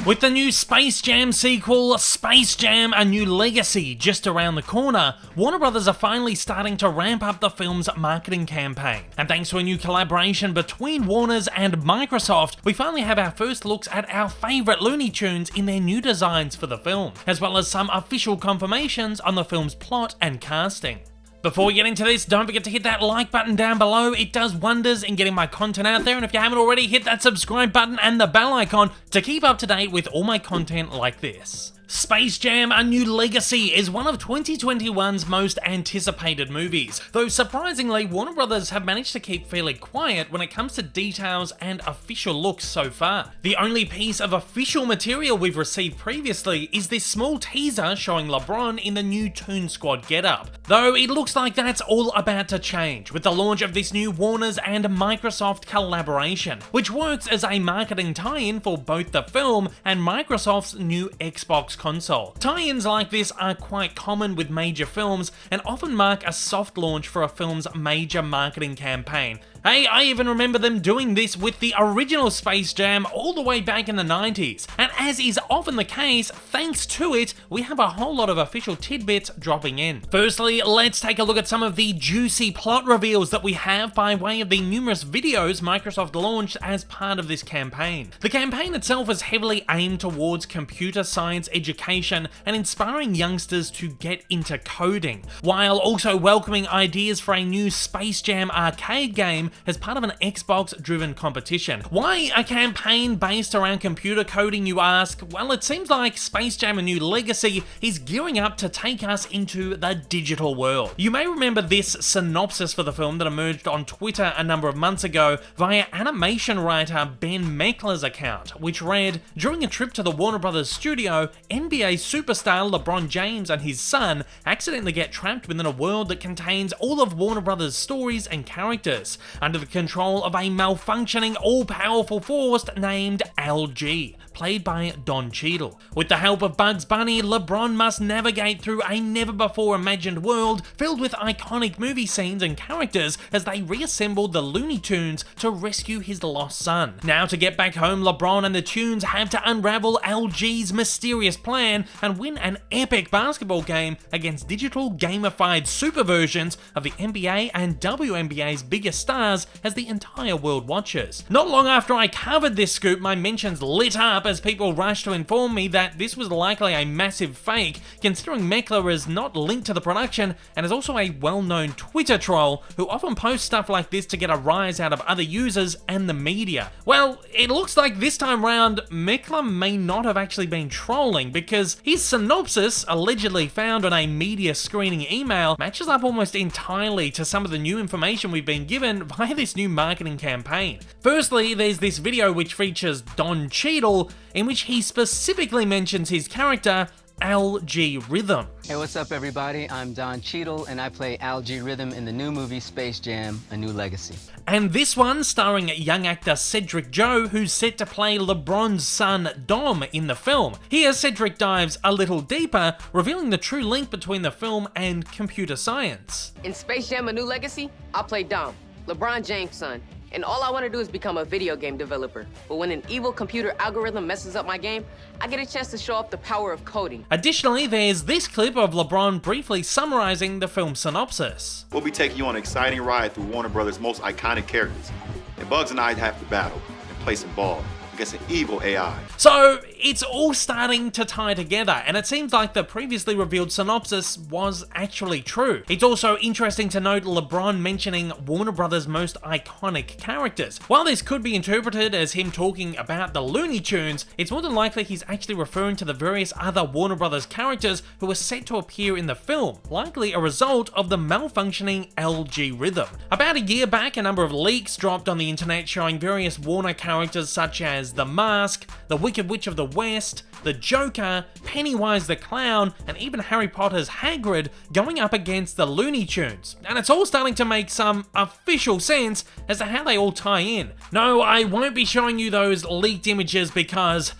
With the new Space Jam sequel, Space Jam: A New Legacy, just around the corner, Warner Brothers are finally starting to ramp up the film's marketing campaign. And thanks to a new collaboration between Warner's and Microsoft, we finally have our first looks at our favourite Looney Tunes in their new designs for the film, as well as some official confirmations on the film's plot and casting. Before we get into this, don't forget to hit that like button down below. It does wonders in getting my content out there, and if you haven't already, hit that subscribe button and the bell icon to keep up to date with all my content like this. Space Jam: A New Legacy is one of 2021's most anticipated movies, though surprisingly, Warner Brothers have managed to keep fairly quiet when it comes to details and official looks so far. The only piece of official material we've received previously is this small teaser showing LeBron in the new Toon Squad getup, though it looks like that's all about to change with the launch of this new Warner's and Microsoft collaboration, which works as a marketing tie-in for both the film and Microsoft's new Xbox console. Tie-ins like this are quite common with major films and often mark a soft launch for a film's major marketing campaign. Hey, I even remember them doing this with the original Space Jam all the way back in the 90s. And as is often the case, thanks to it, we have a whole lot of official tidbits dropping in. Firstly, let's take a look at some of the juicy plot reveals that we have by way of the numerous videos Microsoft launched as part of this campaign. The campaign itself is heavily aimed towards computer science education and inspiring youngsters to get into coding, while also welcoming ideas for a new Space Jam arcade game as part of an Xbox-driven competition. Why a campaign based around computer coding, you ask? Well, it seems like Space Jam: A New Legacy is gearing up to take us into the digital world. You may remember this synopsis for the film that emerged on Twitter a number of months ago via animation writer Ben Meckler's account, which read, "During a trip to the Warner Brothers studio, NBA superstar LeBron James and his son accidentally get trapped within a world that contains all of Warner Brothers' stories and characters, under the control of a malfunctioning, all-powerful force named LG, played by Don Cheadle. With the help of Bugs Bunny, LeBron must navigate through a never-before-imagined world filled with iconic movie scenes and characters as they reassemble the Looney Tunes to rescue his lost son. Now, to get back home, LeBron and the Tunes have to unravel LG's mysterious plan and win an epic basketball game against digital gamified super versions of the NBA and WNBA's biggest stars as the entire world watches." Not long after I covered this scoop, my mentions lit up as people rushed to inform me that this was likely a massive fake, considering Meckler is not linked to the production and is also a well-known Twitter troll who often posts stuff like this to get a rise out of other users and the media. Well, it looks like this time round, Meckler may not have actually been trolling, because his synopsis, allegedly found on a media screening email, matches up almost entirely to some of the new information we've been given via this new marketing campaign. Firstly, there's this video which features Don Cheadle, in which he specifically mentions his character, LG Rhythm. Hey, what's up everybody? I'm Don Cheadle and I play LG Rhythm in the new movie Space Jam: A New Legacy. And this one starring young actor Cedric Joe, who's set to play LeBron's son Dom in the film. Here, Cedric dives a little deeper, revealing the true link between the film and computer science. In Space Jam: A New Legacy, I play Dom, LeBron James' son. And all I want to do is become a video game developer. But when an evil computer algorithm messes up my game, I get a chance to show off the power of coding. Additionally, there's this clip of LeBron briefly summarizing the film's synopsis. "We'll be taking you on an exciting ride through Warner Brothers' most iconic characters. And Bugs and I have to battle and play some ball against an evil AI." So, it's all starting to tie together, and it seems like the previously revealed synopsis was actually true. It's also interesting to note LeBron mentioning Warner Brothers' most iconic characters. While this could be interpreted as him talking about the Looney Tunes, it's more than likely he's actually referring to the various other Warner Brothers characters who are set to appear in the film, likely a result of the malfunctioning LG Rhythm. About a year back, a number of leaks dropped on the internet showing various Warner characters such as The Mask, the Wicked Witch of the West, the Joker, Pennywise the Clown, and even Harry Potter's Hagrid going up against the Looney Tunes. And it's all starting to make some official sense as to how they all tie in. No, I won't be showing you those leaked images because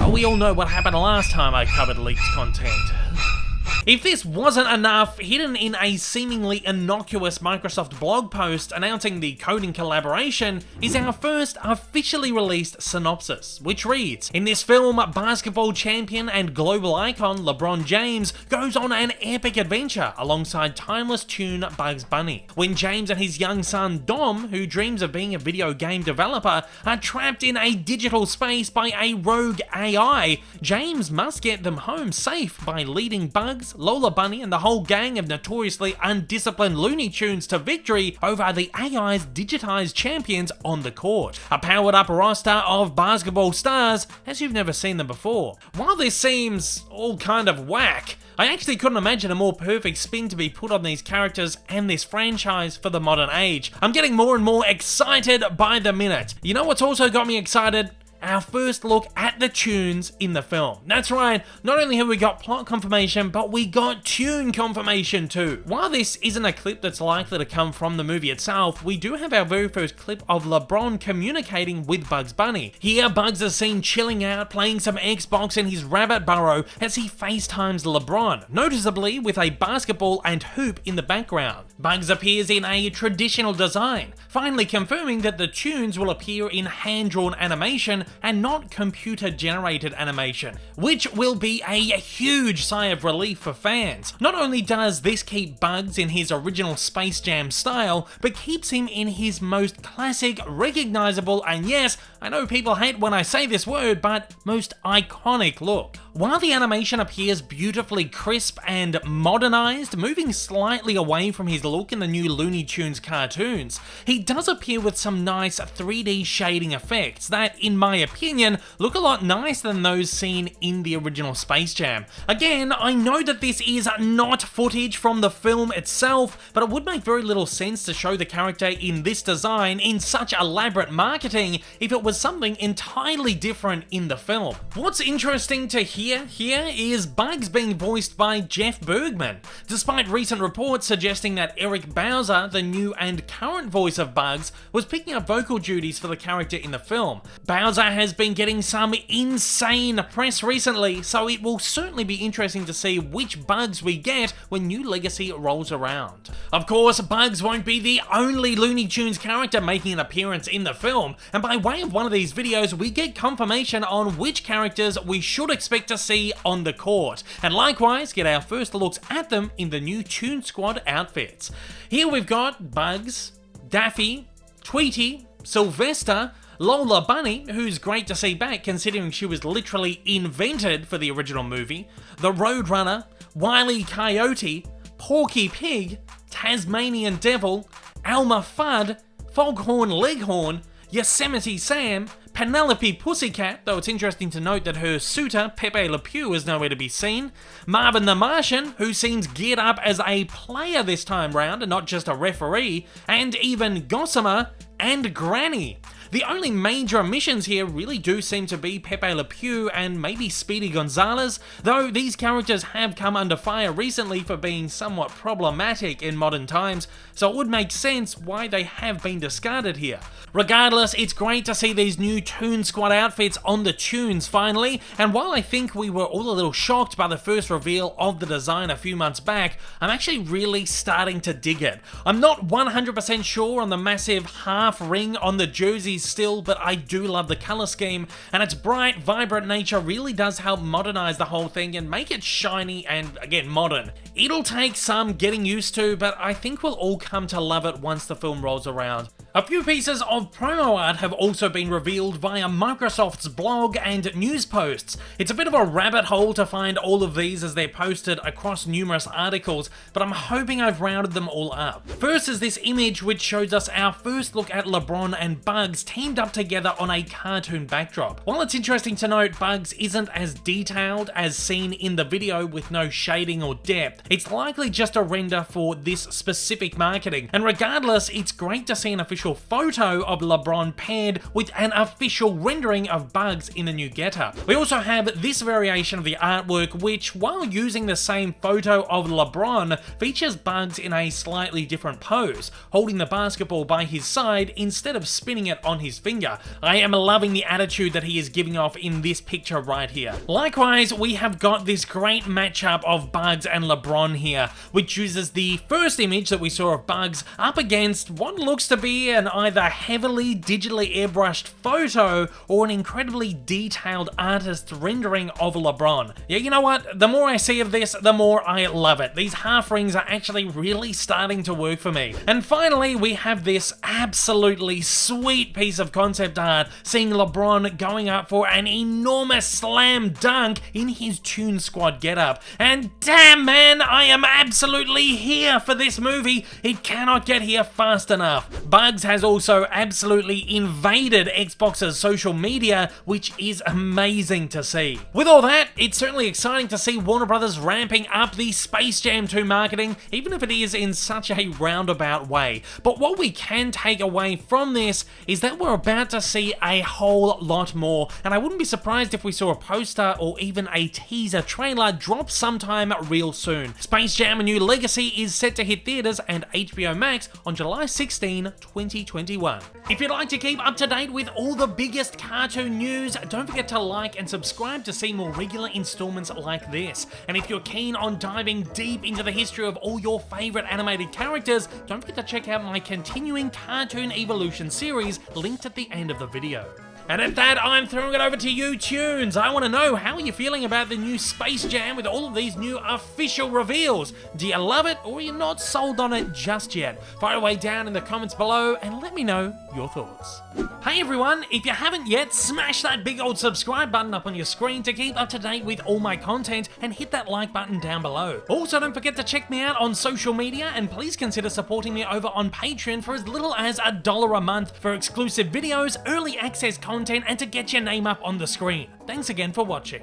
we all know what happened last time I covered leaked content. If this wasn't enough, hidden in a seemingly innocuous Microsoft blog post announcing the coding collaboration is our first officially released synopsis, which reads, "In this film, basketball champion and global icon LeBron James goes on an epic adventure alongside timeless tune Bugs Bunny. When James and his young son Dom, who dreams of being a video game developer, are trapped in a digital space by a rogue AI, James must get them home safe by leading Bugs, Lola Bunny, and the whole gang of notoriously undisciplined Looney Tunes to victory over the AI's digitized champions on the court. A powered-up roster of basketball stars as you've never seen them before." While this seems all kind of whack, I actually couldn't imagine a more perfect spin to be put on these characters and this franchise for the modern age. I'm getting more and more excited by the minute. You know what's also got me excited? Our first look at the tunes in the film. That's right, not only have we got plot confirmation, but we got tune confirmation too. While this isn't a clip that's likely to come from the movie itself, we do have our very first clip of LeBron communicating with Bugs Bunny. Here, Bugs is seen chilling out, playing some Xbox in his rabbit burrow as he FaceTimes LeBron, noticeably with a basketball and hoop in the background. Bugs appears in a traditional design, finally confirming that the tunes will appear in hand-drawn animation and not computer-generated animation, which will be a huge sigh of relief for fans. Not only does this keep Bugs in his original Space Jam style, but keeps him in his most classic, recognizable, and yes, I know people hate when I say this word, but most iconic look. While the animation appears beautifully crisp and modernized, moving slightly away from his look in the new Looney Tunes cartoons, he does appear with some nice 3D shading effects that, in my opinion, look a lot nicer than those seen in the original Space Jam. Again, I know that this is not footage from the film itself, but it would make very little sense to show the character in this design in such elaborate marketing if it was something entirely different in the film. What's interesting to hear here is Bugs being voiced by Jeff Bergman, despite recent reports suggesting that Eric Bowser, the new and current voice of Bugs, was picking up vocal duties for the character in the film. Bowser has been getting some insane press recently, so it will certainly be interesting to see which Bugs we get when New Legacy rolls around. Of course, Bugs won't be the only Looney Tunes character making an appearance in the film, and by way of one of these videos, we get confirmation on which characters we should expect to see on the court, and likewise get our first looks at them in the new Toon Squad outfits. Here we've got Bugs, Daffy, Tweety, Sylvester, Lola Bunny, who's great to see back considering she was literally invented for the original movie, the Roadrunner, Wile E. Coyote, Porky Pig, Tasmanian Devil, Elmer Fudd, Foghorn Leghorn, Yosemite Sam, Penelope Pussycat, though it's interesting to note that her suitor, Pepe Le Pew, is nowhere to be seen, Marvin the Martian, who seems geared up as a player this time round and not just a referee, and even Gossamer and Granny. The only major omissions here really do seem to be Pepe Le Pew and maybe Speedy Gonzales, though these characters have come under fire recently for being somewhat problematic in modern times, so it would make sense why they have been discarded here. Regardless, it's great to see these new Toon Squad outfits on the tunes finally, and while I think we were all a little shocked by the first reveal of the design a few months back, I'm actually really starting to dig it. I'm not 100% sure on the massive half ring on the jerseys still, but I do love the color scheme, and its bright, vibrant nature really does help modernize the whole thing and make it shiny and, again, modern. It'll take some getting used to, but I think we'll all come to love it once the film rolls around. A few pieces of promo art have also been revealed via Microsoft's blog and news posts. It's a bit of a rabbit hole to find all of these as they're posted across numerous articles, but I'm hoping I've rounded them all up. First is this image which shows us our first look at LeBron and Bugs teamed up together on a cartoon backdrop. While it's interesting to note Bugs isn't as detailed as seen in the video with no shading or depth, it's likely just a render for this specific marketing, and regardless, it's great to see an official official photo of LeBron paired with an official rendering of Bugs in the new getup. We also have this variation of the artwork which, while using the same photo of LeBron, features Bugs in a slightly different pose, holding the basketball by his side instead of spinning it on his finger. I am loving the attitude that he is giving off in this picture right here. Likewise, we have got this great matchup of Bugs and LeBron here, which uses the first image that we saw of Bugs up against what looks to be an either heavily digitally airbrushed photo or an incredibly detailed artist rendering of LeBron. Yeah, you know what? The more I see of this, the more I love it. These half rings are actually really starting to work for me. And finally, we have this absolutely sweet piece of concept art, seeing LeBron going up for an enormous slam dunk in his Toon Squad getup. And damn man, I am absolutely here for this movie. It cannot get here fast enough. Bugs has also absolutely invaded Xbox's social media, which is amazing to see. With all that, it's certainly exciting to see Warner Brothers ramping up the Space Jam 2 marketing, even if it is in such a roundabout way. But what we can take away from this is that we're about to see a whole lot more, and I wouldn't be surprised if we saw a poster or even a teaser trailer drop sometime real soon. Space Jam: A New Legacy is set to hit theaters and HBO Max on July 16, 2021. If you'd like to keep up to date with all the biggest cartoon news, don't forget to like and subscribe to see more regular installments like this. And if you're keen on diving deep into the history of all your favorite animated characters, don't forget to check out my continuing Cartoon Evolution series linked at the end of the video. And at that, I'm throwing it over to you, Tunes. I want to know, how are you feeling about the new Space Jam with all of these new official reveals? Do you love it, or are you not sold on it just yet? Fire away down in the comments below and let me know your thoughts. Hey everyone, if you haven't yet, smash that big old subscribe button up on your screen to keep up to date with all my content, and hit that like button down below. Also, don't forget to check me out on social media, and please consider supporting me over on Patreon for as little as $1 a month for exclusive videos, early access content, and to get your name up on the screen. Thanks again for watching.